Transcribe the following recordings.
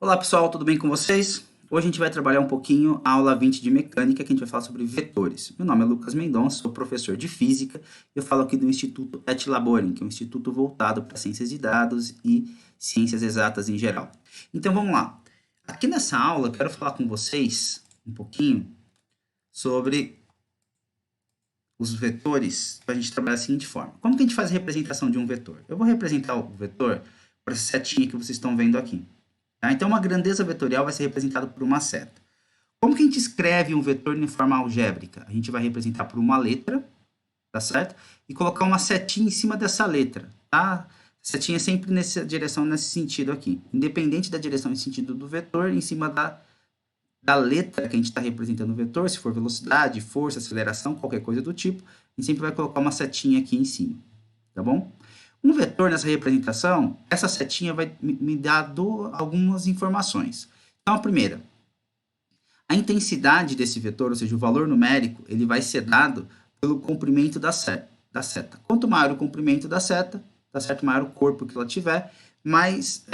Olá pessoal, tudo bem com vocês? Hoje a gente vai trabalhar um pouquinho a aula 20 de mecânica, que a gente vai falar sobre vetores. Meu nome é Lucas Mendonça, sou professor de física e eu falo aqui do Instituto Et Laborem, que é um instituto voltado para ciências de dados e ciências exatas em geral. Então vamos lá. Aqui nessa aula eu quero falar com vocês um pouquinho sobre os vetores para a gente trabalhar da seguinte forma. Como que a gente faz a representação de um vetor? Eu vou representar o vetor por essa setinha que vocês estão vendo aqui. Tá? Então, uma grandeza vetorial vai ser representada por uma seta. Como que a gente escreve um vetor em forma algébrica? A gente vai representar por uma letra, tá certo? E colocar uma setinha em cima dessa letra, tá? Setinha sempre nessa direção, nesse sentido aqui. Independente da direção e sentido do vetor, em cima da letra que a gente está representando o vetor, se for velocidade, força, aceleração, qualquer coisa do tipo, a gente sempre vai colocar uma setinha aqui em cima, tá bom? Um vetor nessa representação, essa setinha vai me dar algumas informações. Então, a primeira, a intensidade desse vetor, ou seja, o valor numérico, ele vai ser dado pelo comprimento da seta. Quanto maior o comprimento da seta, tá certo? Maior o corpo que ela tiver, mais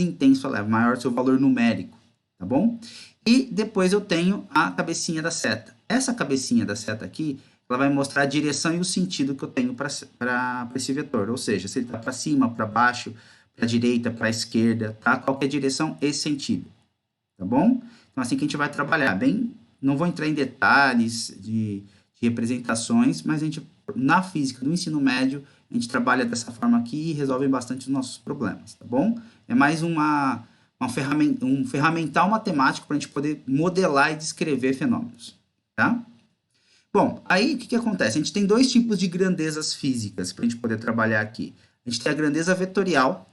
intenso ela é, maior o seu valor numérico, tá bom? E depois eu tenho a cabecinha da seta. Essa cabecinha da seta aqui, ela vai mostrar a direção e o sentido que eu tenho para esse vetor, ou seja, se ele está para cima, para baixo, para a direita, para a esquerda, tá? Qualquer direção, esse sentido, tá bom? Então, assim que a gente vai trabalhar, bem, não vou entrar em detalhes de representações, mas a gente, na física do ensino médio, a gente trabalha dessa forma aqui e resolve bastante os nossos problemas, tá bom? É mais um ferramental matemático para a gente poder modelar e descrever fenômenos, tá? Bom, aí o que acontece? A gente tem dois tipos de grandezas físicas para a gente poder trabalhar aqui. A gente tem a grandeza vetorial,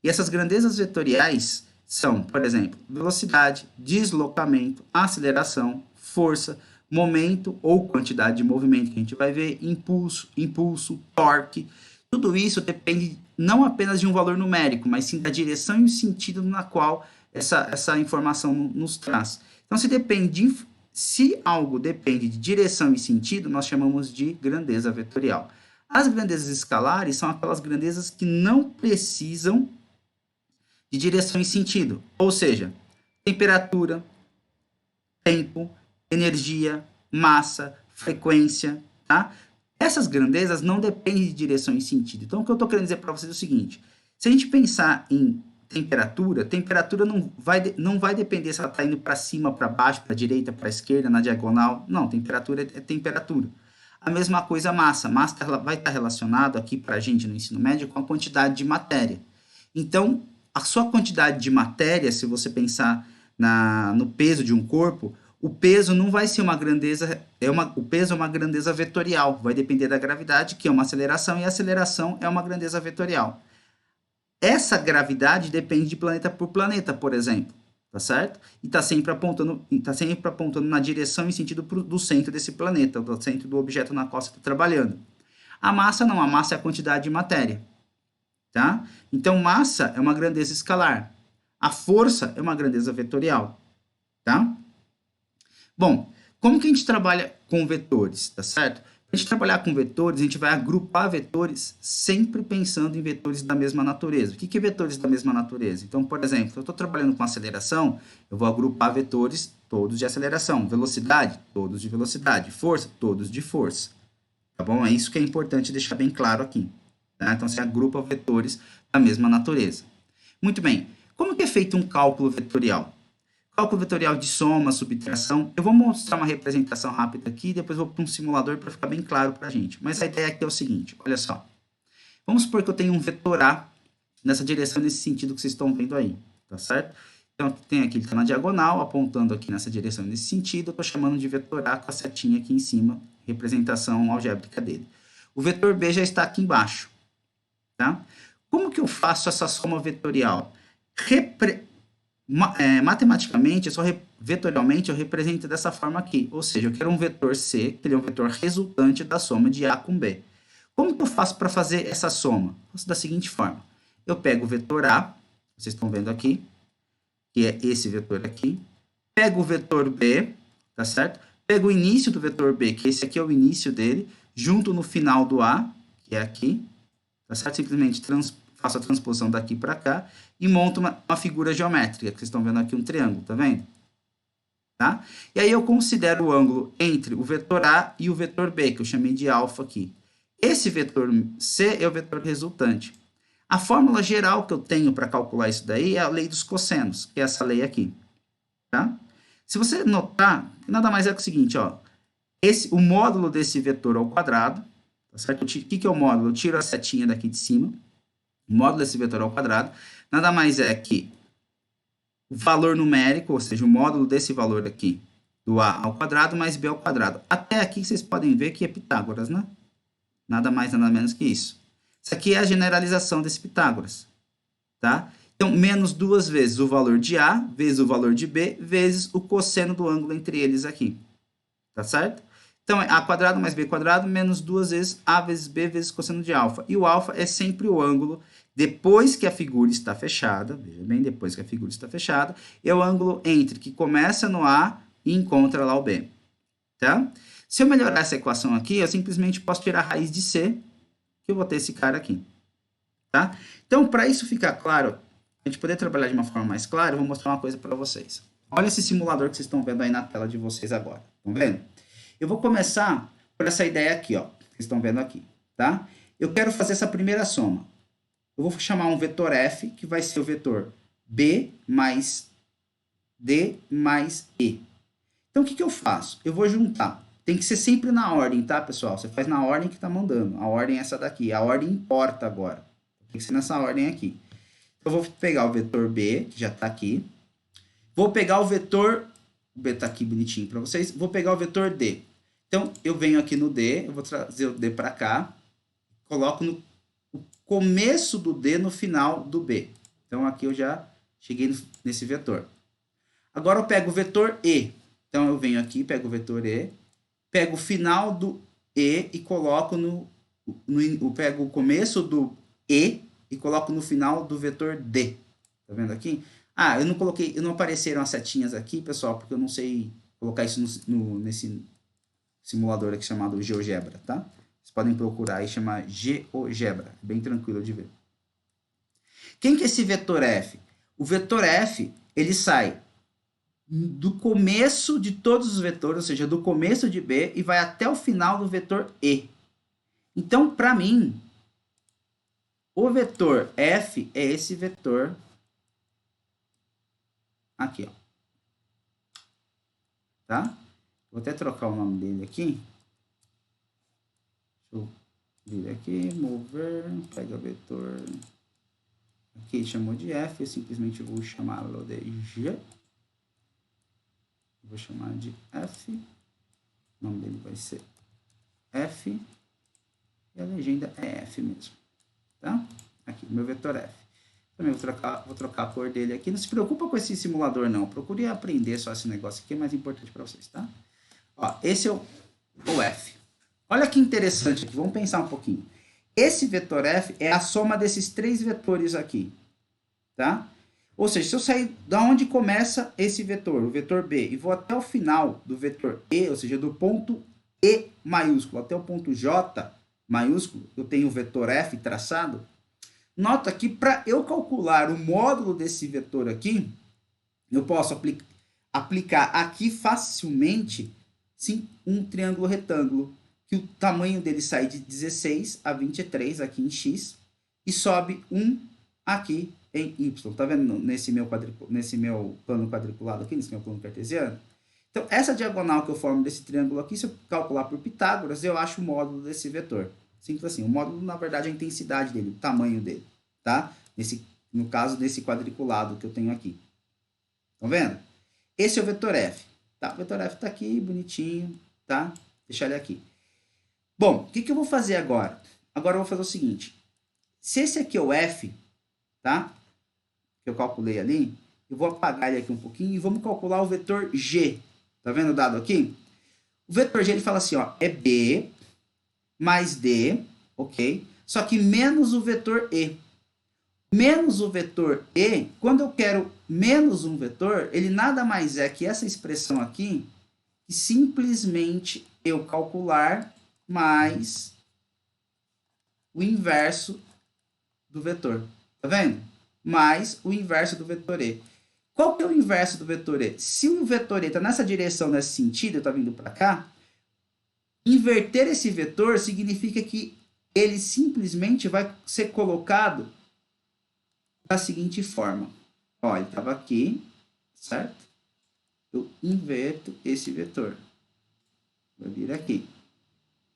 e essas grandezas vetoriais são, por exemplo, velocidade, deslocamento, aceleração, força, momento ou quantidade de movimento que a gente vai ver, impulso, torque. Tudo isso depende não apenas de um valor numérico, mas sim da direção e o sentido na qual essa informação nos traz. Então, se algo depende de direção e sentido, nós chamamos de grandeza vetorial. As grandezas escalares são aquelas grandezas que não precisam de direção e sentido, ou seja, temperatura, tempo, energia, massa, frequência, tá? Essas grandezas não dependem de direção e sentido. Então, o que eu estou querendo dizer para vocês é o seguinte: se a gente pensar em temperatura não vai depender se ela está indo para cima, para baixo, para a direita, para a esquerda, na diagonal. Não, temperatura é temperatura. A mesma coisa a massa. Massa vai estar relacionado aqui para a gente no ensino médio com a quantidade de matéria. Então, a sua quantidade de matéria, se você pensar no peso de um corpo, o peso não vai ser uma grandeza, o peso é uma grandeza vetorial, vai depender da gravidade, que é uma aceleração, e a aceleração é uma grandeza vetorial. Essa gravidade depende de planeta por planeta, por exemplo, tá certo? E está sempre apontando na direção e sentido do centro desse planeta, do centro do objeto na qual você está trabalhando. A massa não, a massa é a quantidade de matéria, tá? Então, massa é uma grandeza escalar. A força é uma grandeza vetorial, tá? Bom, como que a gente trabalha com vetores, tá certo? Para a gente trabalhar com vetores, a gente vai agrupar vetores sempre pensando em vetores da mesma natureza. O que é vetores da mesma natureza? Então, por exemplo, eu estou trabalhando com aceleração, eu vou agrupar vetores todos de aceleração. Velocidade, todos de velocidade. Força, todos de força. Tá bom? É isso que é importante deixar bem claro aqui. Tá? Então, você agrupa vetores da mesma natureza. Muito bem. Como que é feito um cálculo vetorial? Cálculo vetorial de soma, subtração. Eu vou mostrar uma representação rápida aqui, depois vou para um simulador para ficar bem claro para a gente. Mas a ideia aqui é o seguinte, olha só. Vamos supor que eu tenho um vetor A nessa direção, nesse sentido que vocês estão vendo aí, tá certo? Então, tem aqui, ele está na diagonal, apontando aqui nessa direção, nesse sentido, eu estou chamando de vetor A com a setinha aqui em cima, representação algébrica dele. O vetor B já está aqui embaixo, tá? Como que eu faço essa soma vetorial? Matematicamente, vetorialmente, eu represento dessa forma aqui. Ou seja, eu quero um vetor C, que ele é um vetor resultante da soma de A com B. Como que eu faço para fazer essa soma? Faço da seguinte forma. Eu pego o vetor A, vocês estão vendo aqui, que é esse vetor aqui. Pego o vetor B, tá certo? Pego o início do vetor B, que esse aqui é o início dele, junto no final do A, que é aqui, tá certo? Simplesmente faço a transposição daqui para cá e monto uma figura geométrica, que vocês estão vendo aqui um triângulo, tá vendo? Tá? E aí eu considero o ângulo entre o vetor A e o vetor B, que eu chamei de alfa aqui. Esse vetor C é o vetor resultante. A fórmula geral que eu tenho para calcular isso daí é a lei dos cossenos, que é essa lei aqui. Tá? Se você notar, nada mais é que o seguinte, ó, o módulo desse vetor ao quadrado, tá certo? O que é o módulo? Eu tiro a setinha daqui de cima, o módulo desse vetor ao quadrado, nada mais é que o valor numérico, ou seja, o módulo desse valor aqui, do A ao quadrado mais B ao quadrado. Até aqui vocês podem ver que é Pitágoras, né? Nada mais, nada menos que isso. Isso aqui é a generalização desse Pitágoras, tá? Então, menos duas vezes o valor de A, vezes o valor de B, vezes o cosseno do ângulo entre eles aqui. Tá certo? Então, é A quadrado mais B quadrado, menos duas vezes A vezes B vezes cosseno de alfa. E o alfa é sempre o ângulo depois que a figura está fechada, veja bem, depois que a figura está fechada, é o ângulo entre que começa no A e encontra lá o B. Tá? Se eu melhorar essa equação aqui, eu simplesmente posso tirar a raiz de C, que eu vou ter esse cara aqui. Tá? Então, para isso ficar claro, a gente poder trabalhar de uma forma mais clara, eu vou mostrar uma coisa para vocês. Olha esse simulador que vocês estão vendo aí na tela de vocês agora. Estão vendo? Eu vou começar por essa ideia aqui, ó. Vocês estão vendo aqui, tá? Eu quero fazer essa primeira soma. Eu vou chamar um vetor F, que vai ser o vetor B mais D mais E. Então, o que eu faço? Eu vou juntar. Tem que ser sempre na ordem, tá, pessoal? Você faz na ordem que tá mandando. A ordem é essa daqui. A ordem importa agora. Tem que ser nessa ordem aqui. Eu vou pegar o vetor B, que já tá aqui. Vou pegar o vetor... O B tá aqui bonitinho para vocês. Vou pegar o vetor D. Então, eu venho aqui no D. Eu vou trazer o D para cá. Coloco no começo do D no final do B. Então, aqui eu já cheguei nesse vetor. Agora, eu pego o vetor E. Então, eu venho aqui, pego o vetor E. Pego o final do E e coloco eu pego o começo do E e coloco no final do vetor D. Tá vendo aqui? Ah, eu não apareceram as setinhas aqui, pessoal, porque eu não sei colocar isso nesse simulador aqui chamado GeoGebra, tá? Vocês podem procurar e chamar GeoGebra, bem tranquilo de ver. Quem que é esse vetor F? O vetor F, ele sai do começo de todos os vetores, ou seja, do começo de B e vai até o final do vetor E. Então, para mim, o vetor F é esse vetor aqui, ó. Tá? Vou até trocar o nome dele aqui. Deixa eu vir aqui, mover, pega o vetor. Aqui ele chamou de F, eu simplesmente vou chamá-lo de G. Vou chamar de F. O nome dele vai ser F. E a legenda é F mesmo. Tá? Aqui, meu vetor F. Também vou trocar a cor dele aqui. Não se preocupa com esse simulador, não. Procure aprender só esse negócio aqui, é mais importante para vocês, tá? Ó, esse é o F. Olha que interessante aqui, vamos pensar um pouquinho. Esse vetor F é a soma desses três vetores aqui, tá? Ou seja, se eu sair da onde começa esse vetor, o vetor B, e vou até o final do vetor E, ou seja, do ponto E maiúsculo até o ponto J maiúsculo, eu tenho o vetor F traçado. Nota que para eu calcular o módulo desse vetor aqui, eu posso aplicar aqui facilmente sim, um triângulo retângulo, que o tamanho dele sai de 16 a 23 aqui em X e sobe 1 aqui em Y. Tá vendo nesse meu plano quadriculado aqui, nesse meu plano cartesiano? Então, essa diagonal que eu formo desse triângulo aqui, se eu calcular por Pitágoras, eu acho o módulo desse vetor. Simples assim. O módulo, na verdade, é a intensidade dele, o tamanho dele, tá? No caso desse quadriculado que eu tenho aqui. Estão vendo? Esse é o vetor F. Tá? O vetor F tá aqui, bonitinho, tá? Deixar ele aqui. Bom, o que eu vou fazer agora? Agora eu vou fazer o seguinte. Se esse aqui é o F, tá? Que eu calculei ali, eu vou apagar ele aqui um pouquinho e vamos calcular o vetor G. Tá vendo o dado aqui? O vetor G, ele fala assim, ó, é B mais D, ok? Só que menos o vetor E. Menos o vetor E, quando eu quero menos um vetor, ele nada mais é que essa expressão aqui, que simplesmente eu calcular mais o inverso do vetor. Tá vendo? Mais o inverso do vetor E. Qual que é o inverso do vetor E? Se o vetor E está nessa direção, nesse sentido, está vindo para cá, inverter esse vetor significa que ele simplesmente vai ser colocado da seguinte forma. Ó, ele estava aqui, certo? Eu inverto esse vetor. Vai vir aqui.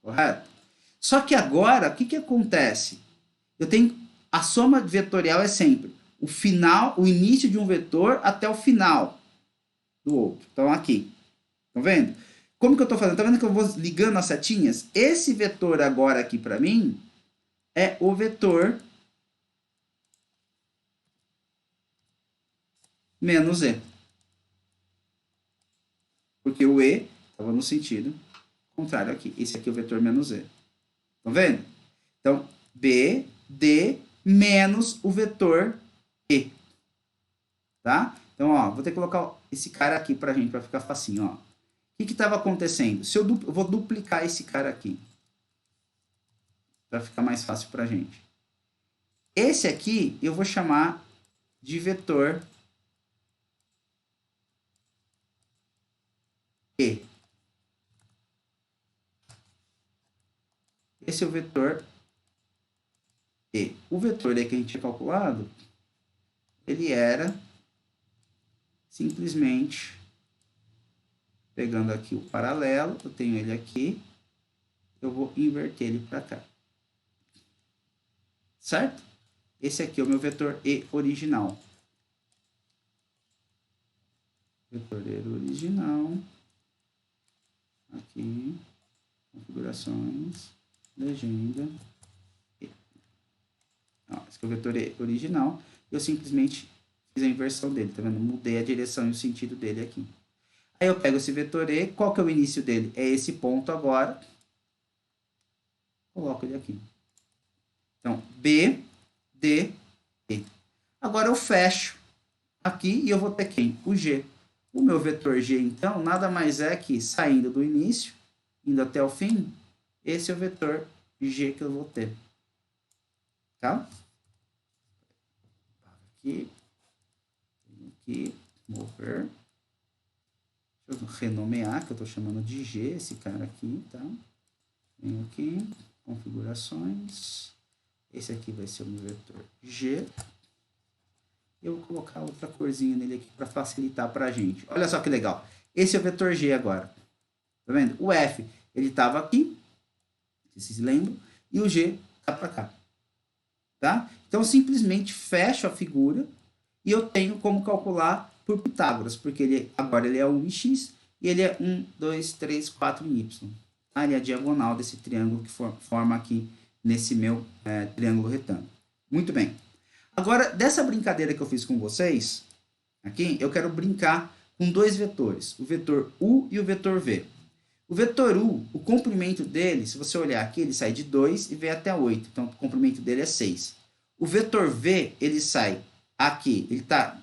Correto? Só que agora, o que acontece? Eu tenho... A soma vetorial é sempre o final, o início de um vetor até o final do outro. Então, aqui. Estão vendo? Como que eu estou fazendo? Está vendo que eu vou ligando as setinhas? Esse vetor agora aqui para mim é o vetor menos E. Porque o E estava no sentido contrário aqui. Esse aqui é o vetor menos E. Estão vendo? Então, B, D, menos o vetor E. Tá? Então, ó, vou ter que colocar esse cara aqui pra gente, pra ficar facinho, ó. O que estava acontecendo? Se eu vou duplicar esse cara aqui. Para ficar mais fácil pra gente. Esse aqui eu vou chamar de vetor E. Esse é o vetor E. O vetor E que a gente tinha calculado, ele era simplesmente pegando aqui o paralelo, eu tenho ele aqui, eu vou inverter ele para cá. Certo? Esse aqui é o meu vetor E original. Vetor E original. Aqui. Configurações. Legenda. E. Ó, esse aqui é o vetor E original. Eu simplesmente fiz a inversão dele, tá vendo? Mudei a direção e o sentido dele aqui. Aí eu pego esse vetor E, qual que é o início dele? É esse ponto agora. Coloco ele aqui. Então, B, D, E. Agora eu fecho aqui e eu vou ter quem? O G. O meu vetor G, então, nada mais é que saindo do início, indo até o fim, esse é o vetor G que eu vou ter. Tá? Aqui. Aqui. Mover. Deixa eu renomear, que eu estou chamando de G, esse cara aqui, tá? Venho aqui, configurações. Esse aqui vai ser o meu vetor G. Eu vou colocar outra corzinha nele aqui para facilitar para a gente. Olha só que legal. Esse é o vetor G agora. Tá vendo? O F, ele estava aqui, vocês lembram? E o G tá para cá. Tá? Então, eu simplesmente fecho a figura e eu tenho como calcular por Pitágoras, porque agora ele é 1 em x e ele é 1, 2, 3, 4 em y. Tá? Ele é a diagonal desse triângulo que forma aqui nesse meu triângulo retângulo. Muito bem. Agora, dessa brincadeira que eu fiz com vocês, aqui, eu quero brincar com dois vetores, o vetor U e o vetor V. O vetor U, o comprimento dele, se você olhar aqui, ele sai de 2 e vem até 8. Então, o comprimento dele é 6. O vetor V, ele sai aqui, ele está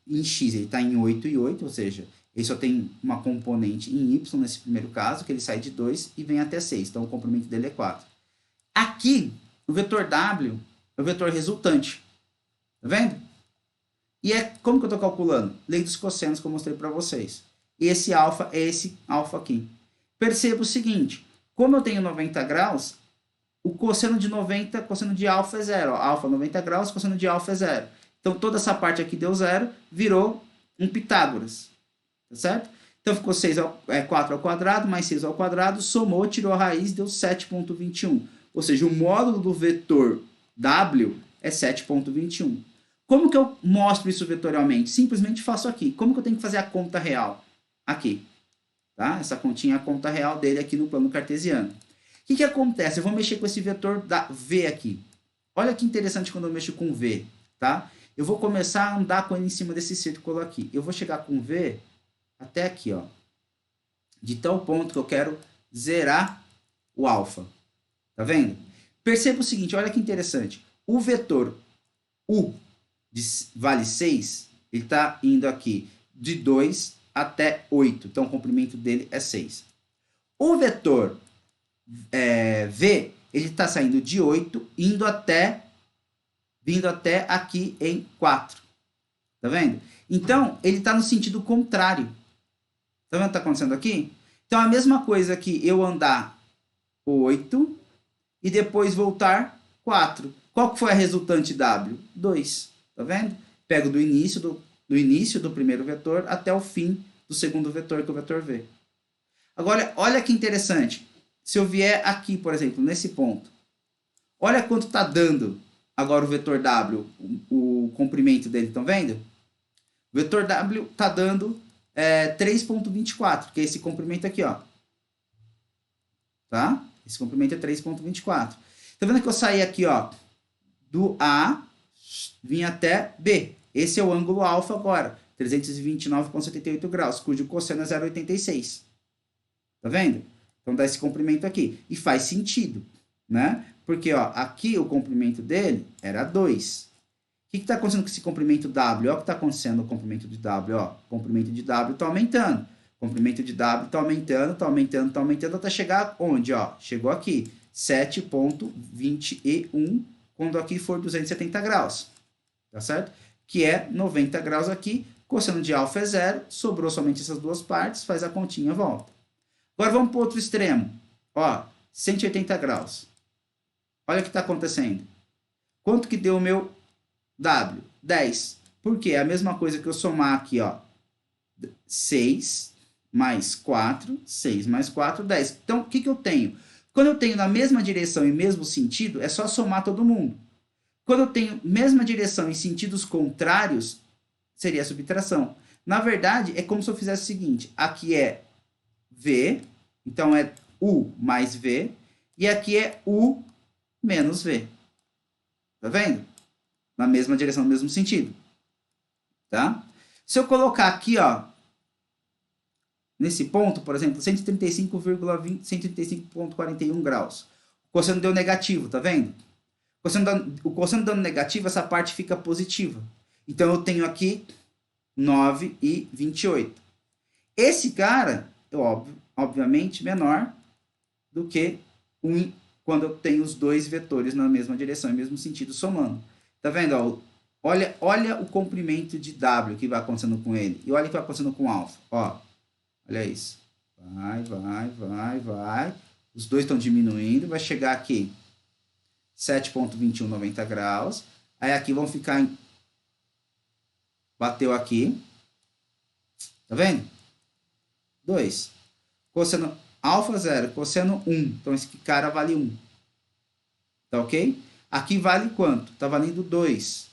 em x, ele está em 8 e 8, ou seja, ele só tem uma componente em y nesse primeiro caso, que ele sai de 2 e vem até 6. Então, o comprimento dele é 4. Aqui, o vetor W é o vetor resultante. Tá vendo? E como que eu estou calculando? Lei dos cossenos que eu mostrei para vocês. Esse alfa é esse alfa aqui. Perceba o seguinte, como eu tenho 90 graus, o cosseno de 90, cosseno de alfa é 0. Ó, alfa 90 graus, cosseno de alfa é 0. Então, toda essa parte aqui deu 0, virou um Pitágoras. Tá certo? Então, ficou 4 ao quadrado, mais 6 ao quadrado, somou, tirou a raiz, deu 7,21. Ou seja, o módulo do vetor W é 7,21. Como que eu mostro isso vetorialmente? Simplesmente faço aqui. Como que eu tenho que fazer a conta real? Aqui. Tá? Essa continha é a conta real dele aqui no plano cartesiano. O que acontece? Eu vou mexer com esse vetor da V aqui. Olha que interessante quando eu mexo com V. Tá? Eu vou começar a andar com ele em cima desse círculo aqui. Eu vou chegar com V até aqui, ó. De tal ponto que eu quero zerar o alfa. Tá vendo? Perceba o seguinte, olha que interessante. O vetor U vale 6, ele está indo aqui de 2 até 8. Então, o comprimento dele é 6. O vetor V, ele está saindo de 8, indo até vindo até aqui em 4. Tá vendo? Então, ele está no sentido contrário. Tá vendo o que está acontecendo aqui? Então, a mesma coisa que eu andar 8 e depois voltar 4. Qual que foi a resultante W? 2. Tá vendo? Pego do início do primeiro vetor até o fim do segundo vetor, que é o vetor V. Agora, olha que interessante. Se eu vier aqui, por exemplo, nesse ponto, olha quanto está dando agora o vetor W, o comprimento dele, estão vendo? O vetor W está dando 3,24, que é esse comprimento aqui, ó. Tá? Esse comprimento é 3,24. Tá vendo que eu saí aqui, ó, do A, vim até B. Esse é o ângulo alfa agora, 329,78 graus, cujo cosseno é 0,86. Tá vendo? Então dá esse comprimento aqui. E faz sentido, né? Porque, ó, aqui o comprimento dele era 2. O que está acontecendo com esse comprimento W? Olha o que está acontecendo no comprimento de W. Ó. O comprimento de W está aumentando. O comprimento de W está aumentando, está aumentando, está aumentando, até chegar onde? Ó? Chegou aqui, 7,21, quando aqui for 270 graus. Tá certo? Que é 90 graus aqui. Cosseno de alfa é 0. Sobrou somente essas duas partes. Faz a continha, volta. Agora vamos para o outro extremo. Ó, 180 graus. Olha o que está acontecendo. Quanto que deu o meu W? 10. Por quê? É a mesma coisa que eu somar aqui, ó. 6 mais 4, 6 mais 4, 10. Então, o que eu tenho? Quando eu tenho na mesma direção e mesmo sentido, é só somar todo mundo. Quando eu tenho mesma direção em sentidos contrários, seria a subtração. Na verdade, é como se eu fizesse o seguinte. Aqui é V, então é U mais V, e aqui é U menos V. Tá vendo? Na mesma direção, no mesmo sentido. Tá? Se eu colocar aqui, ó, nesse ponto, por exemplo, 135,41 graus. O cosseno deu negativo, tá vendo? O cosseno dando negativo, essa parte fica positiva. Então, eu tenho aqui 9,28. Esse cara, obviamente, menor do que quando eu tenho os dois vetores na mesma direção e mesmo sentido somando. Tá vendo? Ó, olha o comprimento de W que vai acontecendo com ele. E olha o que vai acontecendo com alfa. Ó, olha isso. Vai. Os dois estão diminuindo. Vai chegar aqui 7,21, 90 graus. Aí aqui vão ficar em... Bateu aqui. Tá vendo? 2. Cosseno alfa 0, cosseno 1. Então, esse cara vale 1. Tá ok? Aqui vale quanto? Tá valendo 2.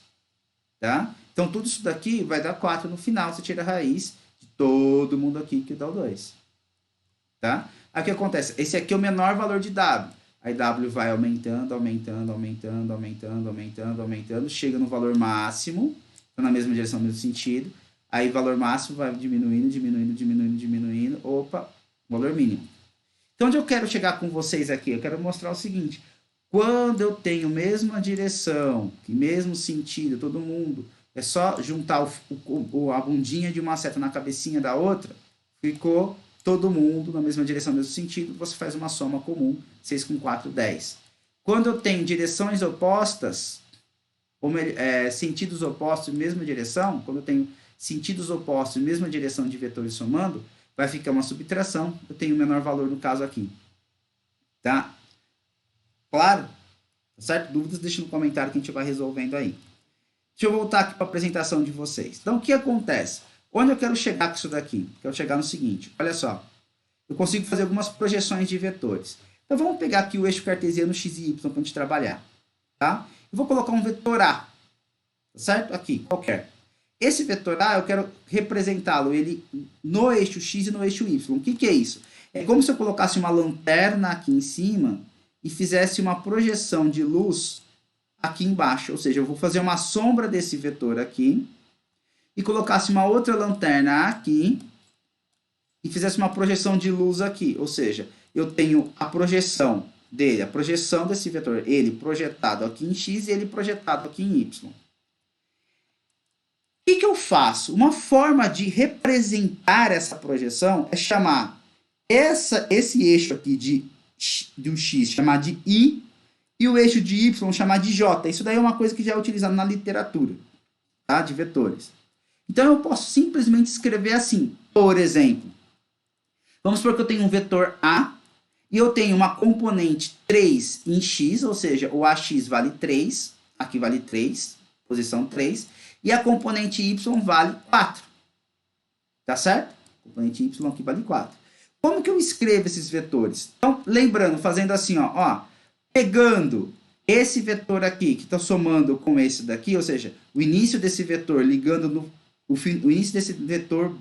Tá? Então, tudo isso daqui vai dar 4 no final. Você tira a raiz de todo mundo aqui que dá o 2. Tá? Aí o que acontece? Esse aqui é o menor valor de W. Aí W vai aumentando. Chega no valor máximo. Tá na mesma direção, no mesmo sentido. Aí o valor máximo vai diminuindo. Opa, valor mínimo. Então, onde eu quero chegar com vocês aqui? Eu quero mostrar o seguinte. Quando eu tenho mesma direção, mesmo sentido, todo mundo, é só juntar a bundinha de uma seta na cabecinha da outra, ficou todo mundo na mesma direção, mesmo sentido, você faz uma soma comum, 6 com 4, 10. Quando eu tenho direções opostas, ou sentidos opostos, mesma direção, quando eu tenho sentidos opostos, mesma direção de vetores somando, vai ficar uma subtração, eu tenho o menor valor no caso aqui. Tá? Claro? Tá certo? Dúvidas, deixa no comentário que a gente vai resolvendo aí. Deixa eu voltar aqui para a apresentação de vocês. Então, o que acontece? Onde eu quero chegar com isso daqui? Quero chegar no seguinte, olha só. Eu consigo fazer algumas projeções de vetores. Então, vamos pegar aqui o eixo cartesiano x e y para a gente trabalhar. Tá? Eu vou colocar um vetor A. Tá certo? Aqui, qualquer. Esse vetor A, eu quero representá-lo ele no eixo x e no eixo y. O que é isso? É como se eu colocasse uma lanterna aqui em cima e fizesse uma projeção de luz aqui embaixo. Ou seja, eu vou fazer uma sombra desse vetor aqui e colocasse uma outra lanterna aqui e fizesse uma projeção de luz aqui. Ou seja, eu tenho a projeção dele, a projeção desse vetor, ele projetado aqui em x e ele projetado aqui em y. O que eu faço? Uma forma de representar essa projeção é chamar esse eixo aqui do x, chamar de I, E o eixo de y chamar de j. Isso daí é uma coisa que já é utilizada na literatura, tá? De vetores. Então, eu posso simplesmente escrever assim. Por exemplo, vamos supor que eu tenho um vetor A e eu tenho uma componente 3 em x, ou seja, o AX vale 3, aqui vale 3, posição 3, e a componente y vale 4. Tá certo? A componente y aqui vale 4. Como que eu escrevo esses vetores? Então, lembrando, fazendo assim, ó, pegando esse vetor aqui, que está somando com esse daqui, ou seja, o início desse vetor ligando no... O início desse vetor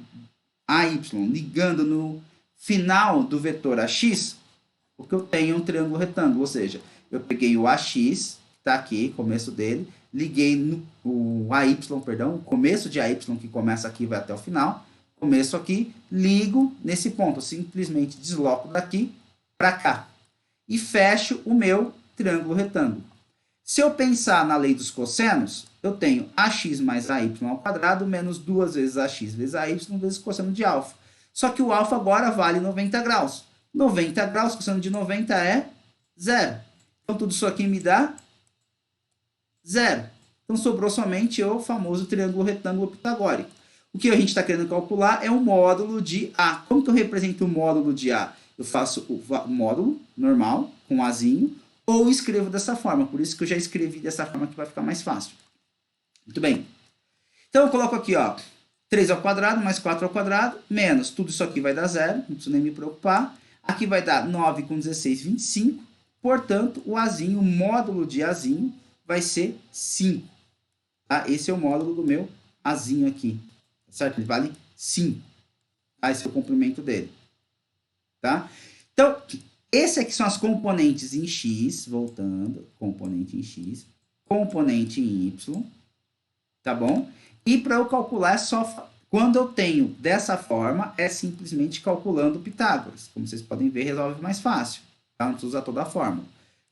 AY ligando no final do vetor AX, o que eu tenho é um triângulo retângulo, ou seja, eu peguei o AX, que está aqui, começo dele, liguei no o AY, perdão, o começo de AY, que começa aqui e vai até o final, começo aqui, ligo nesse ponto, eu simplesmente desloco daqui para cá e fecho o meu triângulo retângulo. Se eu pensar na lei dos cossenos, eu tenho ax mais ay ao quadrado menos 2 vezes ax vezes ay vezes cosseno de alfa. Só que o alfa agora vale 90 graus. 90 graus, cosseno de 90 é 0. Então, tudo isso aqui me dá 0. Então, sobrou somente o famoso triângulo retângulo pitagórico. O que a gente está querendo calcular é o módulo de A. Como que eu represento o módulo de A? Eu faço o módulo normal, com Azinho, ou escrevo dessa forma. Por isso que eu já escrevi dessa forma que vai ficar mais fácil. Muito bem. Então, eu coloco aqui, ó, 3 ao quadrado mais 4 ao quadrado, menos tudo isso aqui vai dar 0, não preciso nem me preocupar. Aqui vai dar 9 com 16, 25. Portanto, o Azinho, o módulo de Azinho, vai ser 5. Tá? Esse é o módulo do meu Azinho aqui. Certo? Ele vale 5. Tá? Esse é o comprimento dele. Tá? Então, esse aqui são as componentes em x, voltando, componente em x, componente em y, tá bom? E para eu calcular é só, quando eu tenho dessa forma, é simplesmente calculando Pitágoras. Como vocês podem ver, resolve mais fácil, tá? Não precisa usar toda a fórmula.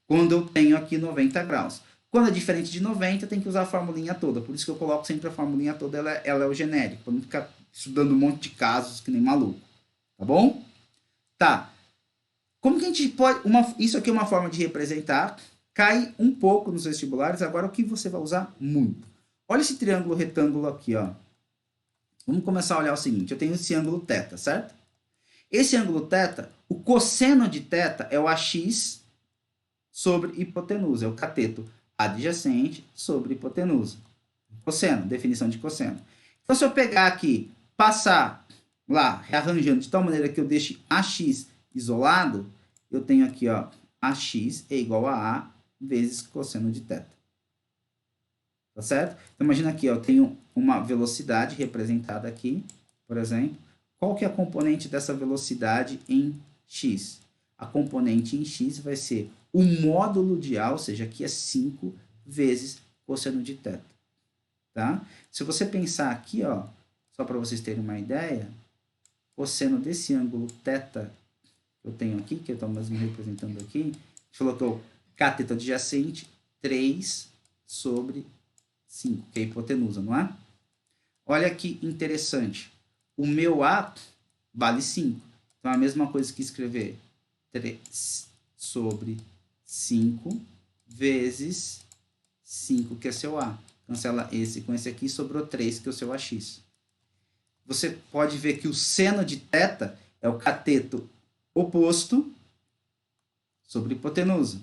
Quando eu tenho aqui 90 graus. Quando é diferente de 90, tem que usar a formulinha toda. Por isso que eu coloco sempre a formulinha toda, ela é o genérico, para não ficar estudando um monte de casos que nem maluco. Tá bom? Tá. Como que a gente pode... isso aqui é uma forma de representar. Cai um pouco nos vestibulares. Agora, o que você vai usar? Muito. Olha esse triângulo retângulo aqui, ó. Vamos começar a olhar o seguinte. Eu tenho esse ângulo θ, certo? Esse ângulo θ, o cosseno de θ é o AX sobre hipotenusa. É o cateto adjacente sobre hipotenusa. Cosseno, definição de cosseno. Então, se eu pegar aqui, passar lá, rearranjando de tal maneira que eu deixe AX isolado, eu tenho aqui, ó, AX é igual a A vezes cosseno de θ. Tá certo? Então, imagina aqui, ó, eu tenho uma velocidade representada aqui, por exemplo. Qual que é a componente dessa velocidade em x? A componente em x vai ser o módulo de A, ou seja, aqui é 5 vezes cosseno de θ. Tá? Se você pensar aqui, ó, só para vocês terem uma ideia, cosseno desse ângulo θ que eu tenho aqui, que eu estou mesmo representando aqui, a gente falou que é o cateto adjacente, 3 sobre 5, que é a hipotenusa, não é? Olha que interessante. O meu A vale 5. Então, é a mesma coisa que escrever 3 sobre 5 vezes 5, que é seu A. Cancela esse com esse aqui, sobrou 3, que é o seu AX. Você pode ver que o seno de θ é o cateto oposto sobre hipotenusa.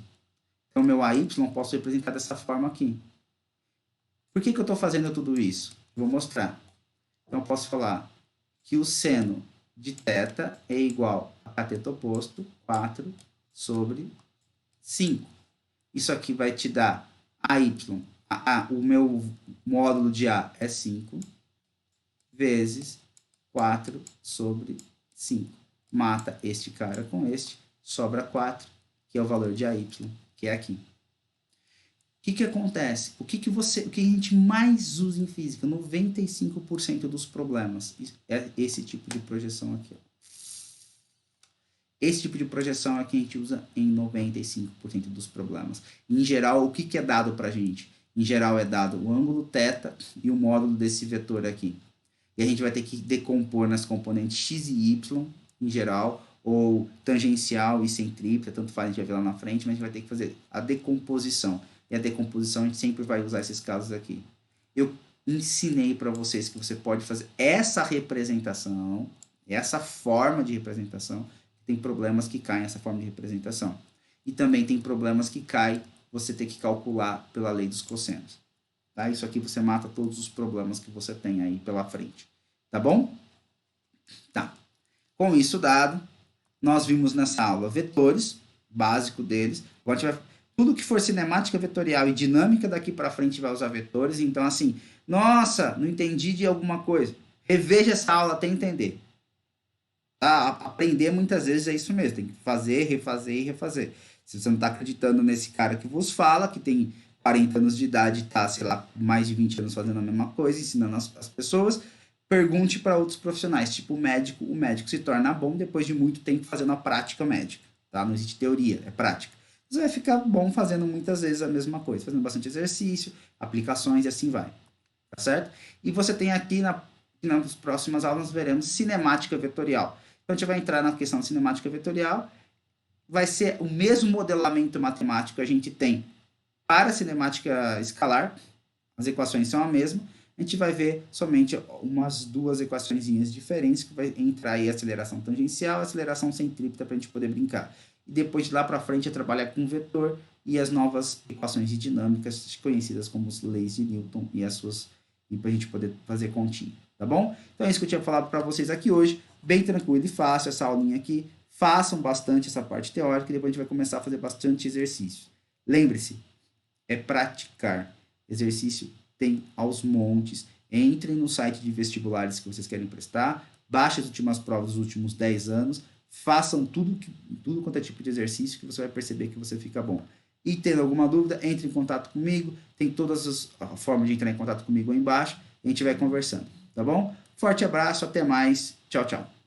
Então, meu AY posso representar dessa forma aqui. Por que eu estou fazendo tudo isso? Vou mostrar. Então, eu posso falar que o seno de θ é igual a cateto oposto, 4 sobre 5. Isso aqui vai te dar AY. O meu módulo de A é 5 vezes 4 sobre 5. Mata este cara com este, sobra 4, que é o valor de AY, que é aqui. O que acontece? O que a gente mais usa em física? 95% dos problemas é esse tipo de projeção aqui. Ó. Esse tipo de projeção é que a gente usa em 95% dos problemas. Em geral, o que é dado para a gente? Em geral, é dado o ângulo θ e o módulo desse vetor aqui. E a gente vai ter que decompor nas componentes x e y, em geral, ou tangencial e centrípeta, tanto faz, a gente vai ver lá na frente, mas a gente vai ter que fazer a decomposição. E a decomposição a gente sempre vai usar esses casos aqui. Eu ensinei para vocês que você pode fazer essa representação, essa forma de representação. Tem problemas que caem essa forma de representação. E também tem problemas que caem você ter que calcular pela lei dos cossenos. Tá? Isso aqui você mata todos os problemas que você tem aí pela frente. Tá bom? Tá. Com isso dado, nós vimos nessa aula vetores, básico deles. Agora a gente vai, tudo que for cinemática vetorial e dinâmica daqui para frente vai usar vetores. Então, assim, nossa, não entendi de alguma coisa. Reveja essa aula até entender. Tá? Aprender muitas vezes é isso mesmo. Tem que fazer, refazer e refazer. Se você não está acreditando nesse cara que vos fala, que tem 40 anos de idade e está, sei lá, mais de 20 anos fazendo a mesma coisa, ensinando as pessoas, pergunte para outros profissionais, tipo o médico se torna bom depois de muito tempo fazendo a prática médica, tá? Não existe teoria, é prática. Você vai ficar bom fazendo muitas vezes a mesma coisa, fazendo bastante exercício, aplicações e assim vai, tá certo? E você tem aqui, nas próximas aulas, veremos cinemática vetorial. Então, a gente vai entrar na questão de cinemática vetorial, vai ser o mesmo modelamento matemático que a gente tem para a cinemática escalar, as equações são a mesma, a gente vai ver somente umas duas equaçõezinhas diferentes, que vai entrar aí a aceleração tangencial e a aceleração centrípeta para a gente poder brincar. E depois de lá para frente é trabalhar com vetor e as novas equações de dinâmicas, conhecidas como as leis de Newton e as suas, e para a gente poder fazer continha, tá bom? Então é isso que eu tinha falado para vocês aqui hoje, bem tranquilo e fácil essa aulinha aqui. Façam bastante essa parte teórica e depois a gente vai começar a fazer bastante exercício. Lembre-se, é praticar. Exercício tem aos montes. Entrem no site de vestibulares que vocês querem prestar, baixem as últimas provas dos últimos 10 anos, façam tudo quanto é tipo de exercício que você vai perceber que você fica bom. E tendo alguma dúvida, entre em contato comigo, tem todas as formas de entrar em contato comigo aí embaixo, a gente vai conversando, tá bom? Forte abraço, até mais, tchau, tchau.